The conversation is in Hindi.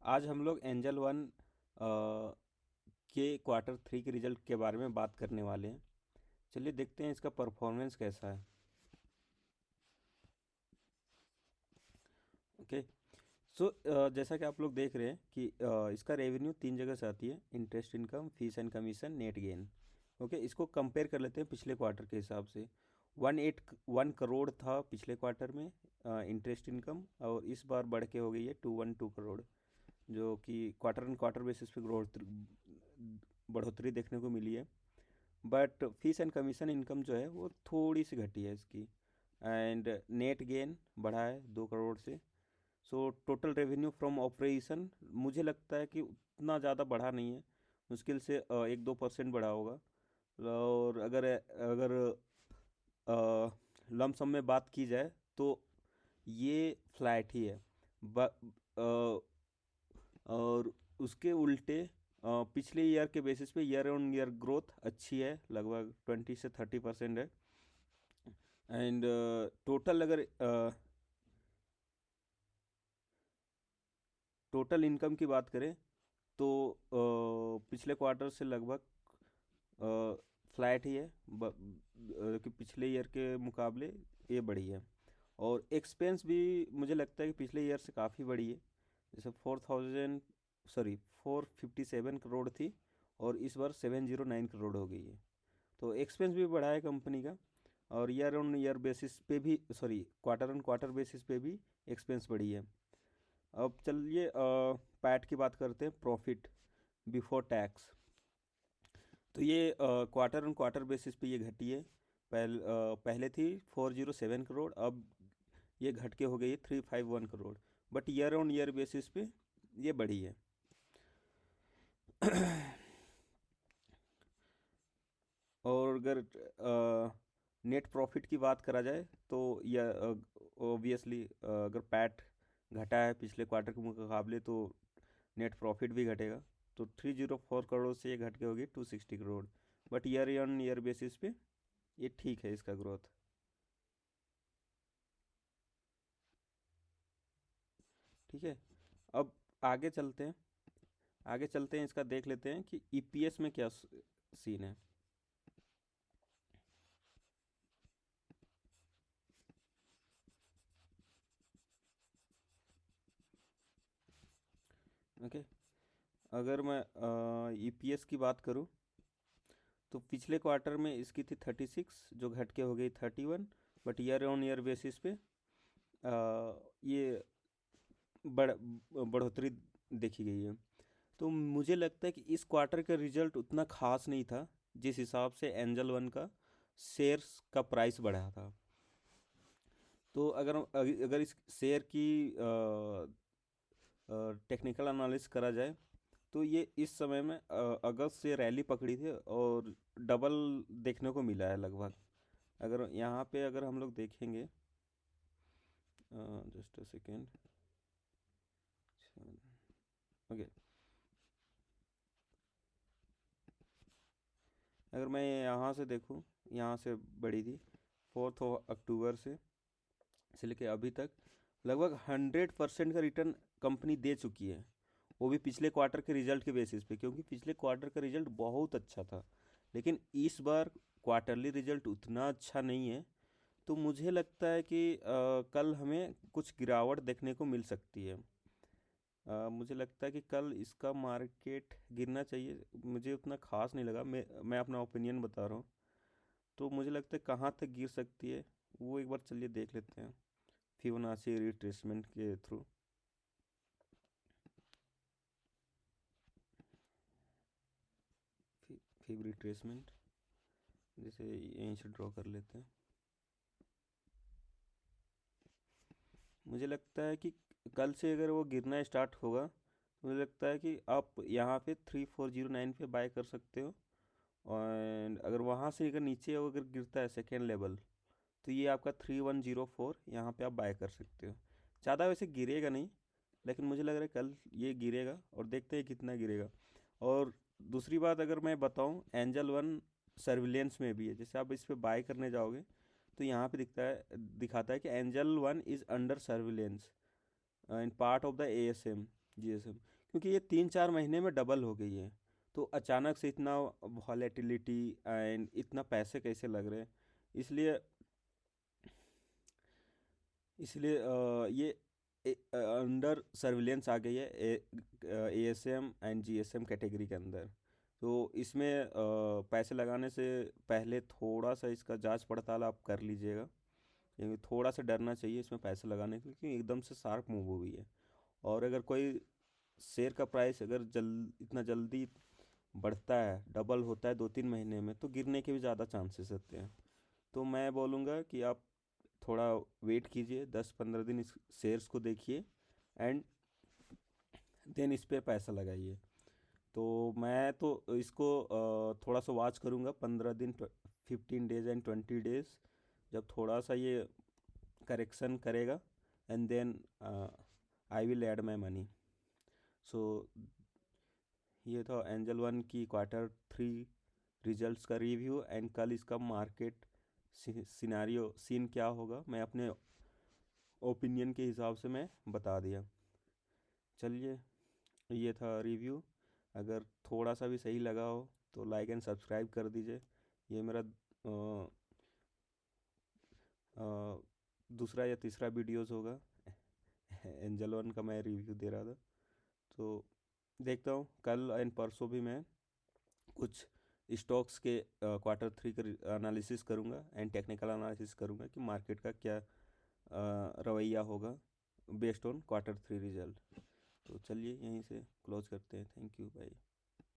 आज हम लोग एंजल वन के क्वार्टर थ्री के रिजल्ट के बारे में बात करने वाले हैं। चलिए देखते हैं इसका परफॉर्मेंस कैसा है। ओके। सो जैसा कि आप लोग देख रहे हैं कि इसका रेवेन्यू तीन जगह से आती है: interest income, fees and commission, net gain. Okay, इसको कंपेयर कर लेते हैं पिछले क्वार्टर के हिसाब से। 181 करोड़ था पिछले क्वार्टर में इंटरेस्ट इनकम, और इस बार बढ़ के हो गई है 212 करोड़, जो कि क्वार्टर एंड क्वार्टर बेसिस पे ग्रोथ बढ़ोतरी देखने को मिली है। But fees and commission income जो है वो थोड़ी सी घटी है इसकी। एंड नेट गेन बढ़ा है 2 करोड़ से। So total revenue from operation मुझे लगता है कि उतना ज़्यादा बढ़ा नहीं है, मुश्किल से 1-2% बढ़ा होगा। और अगर अगर लमसम में बात की जाए तो ये फ्लैट ही है। अ, और उसके उल्टे पिछले ईयर के बेसिस पे ईयर ऑन ईयर ग्रोथ अच्छी है, लगभग 20 से 30% है। एंड टोटल अगर टोटल इनकम की बात करें तो पिछले क्वार्टर से लगभग फ्लैट ही है, कि पिछले ईयर के मुकाबले ये बढ़ी है। और एक्सपेंस भी मुझे लगता है कि पिछले ईयर से काफ़ी बढ़ी है। जैसे 457 करोड़ थी, और इस बार 709 करोड़ हो गई है। तो एक्सपेंस भी बढ़ा है कंपनी का। और ईयर ऑन ईयर बेसिस पे भी, sorry, quarter on quarter basis पे भी एक्सपेंस बढ़ी है। अब चलिए पैट की बात करते हैं, प्रॉफिट बिफोर टैक्स। तो ये क्वार्टर ऑन क्वार्टर बेसिस पे ये घटी है। पहले थी 407 करोड़, अब ये घट के हो गई है 351 crore. But year on year basis पे ये बढ़ी है। और अगर नेट प्रॉफिट की बात करा जाए तो यह ऑब्वियसली अगर पैट घटा है पिछले क्वार्टर के मुकाबले, तो नेट प्रॉफिट भी घटेगा। तो 304 करोड़ से ये घट के होगी 260 crore. But year on year basis पे ये ठीक है इसका ग्रोथ। ठीक है। अब आगे चलते हैं, इसका देख लेते हैं कि ईपीएस में क्या सीन है। ओके, अगर मैं ईपीएस की बात करूं तो पिछले क्वार्टर में इसकी थी 36, जो घट के हो गई 31। But year on year basis पे ये बढ़ोतरी देखी गई है। तो मुझे लगता है कि इस क्वार्टर का रिजल्ट उतना खास नहीं था, जिस हिसाब से एंजल वन का शेयर्स का प्राइस बढ़ा था। तो अगर इस शेयर की टेक्निकल एनालिसिस करा जाए तो ये इस समय में अगस्त से रैली पकड़ी थी, और डबल देखने को मिला है लगभग। अगर यहाँ पे अगर हम लोग देखेंगे, जस्ट अ सेकेंड। ओके, अगर मैं यहाँ से देखूँ, यहाँ से बढ़ी थी 4 अक्टूबर से लेके अभी तक लगभग 100% का रिटर्न कंपनी दे चुकी है। वो भी पिछले क्वार्टर के रिजल्ट के बेसिस पे, क्योंकि पिछले क्वार्टर का रिजल्ट बहुत अच्छा था। लेकिन इस बार क्वार्टरली रिजल्ट उतना अच्छा नहीं है। तो मुझे लगता है कि कल हमें कुछ गिरावट देखने को मिल सकती है। मुझे लगता है कि कल इसका मार्केट गिरना चाहिए। मुझे उतना खास नहीं लगा, मैं अपना ओपिनियन बता रहा हूँ। तो मुझे लगता है कहाँ तक गिर सकती है वो एक बार चलिए देख लेते हैं फिबोनाची रिट्रेसमेंट के थ्रू। फिब रिट्रेसमेंट, जैसे यहीं से ड्रॉ कर लेते हैं। मुझे लगता है कि कल से अगर वो गिरना स्टार्ट होगा तो मुझे लगता है कि आप यहाँ पे 3409 पे बाय कर सकते हो। और अगर वहाँ से अगर नीचे अगर गिरता है सेकेंड लेवल, तो ये आपका 3104 यहाँ पे आप बाय कर सकते हो। ज़्यादा वैसे गिरेगा नहीं, लेकिन मुझे लग रहा है कल ये गिरेगा, और देखते हैं कितना गिरेगा। और दूसरी बात अगर मैं बताऊँ, एंजल वन सर्विलेंस में भी है। जैसे आप इस पे बाय करने जाओगे तो यहाँ पे दिखाता है कि angel one is under surveillance in part of the ASM GSM. क्योंकि ये 3-4 महीने में डबल हो गई है। तो अचानक से इतना वॉलेटिलिटी एंड इतना पैसे कैसे लग रहे हैं, इसलिए इसलिए ये अंडर सर्विलेंस आ गई है एएसएम एंड जीएसएम कैटेगरी के अंदर। तो इसमें पैसे लगाने से पहले थोड़ा सा इसका जांच पड़ताल आप कर लीजिएगा, क्योंकि थोड़ा सा डरना चाहिए इसमें पैसे लगाने के लिए, क्योंकि एकदम से शार्प मूव हुई है। और अगर कोई शेयर का प्राइस अगर इतना जल्दी बढ़ता है, डबल होता है 2-3 महीने में, तो गिरने के भी ज़्यादा चांसेस होते हैं। तो मैं बोलूँगा कि आप थोड़ा वेट कीजिए, 10-15 दिन इस शेयर्स को देखिए एंड देन इस पे पैसा लगाइए। तो मैं तो इसको थोड़ा सा वॉच करूँगा 15 दिन, 15 डेज एंड 20 डेज, जब थोड़ा सा ये करेक्शन करेगा and then I will add my money. So ये था एंजल वन की Q3 रिजल्ट्स का रिव्यू, एंड कल इसका मार्केट सिनारियो सीन क्या होगा मैं अपने ओपिनियन के हिसाब से मैं बता दिया। चलिए, ये था रिव्यू। अगर थोड़ा सा भी सही लगा हो तो लाइक एंड सब्सक्राइब कर दीजिए। ये मेरा अ, दूसरा या तीसरा वीडियोस होगा एंजल वन का मैं रिव्यू दे रहा था। तो देखता हूँ कल एंड परसों भी मैं कुछ स्टॉक्स के Q3 का एनालिसिस करूँगा एंड टेक्निकल एनालिसिस करूँगा कि मार्केट का क्या रवैया होगा बेस्ड ऑन Q3 रिजल्ट। तो चलिए यहीं से क्लोज करते हैं। Thank you, bye.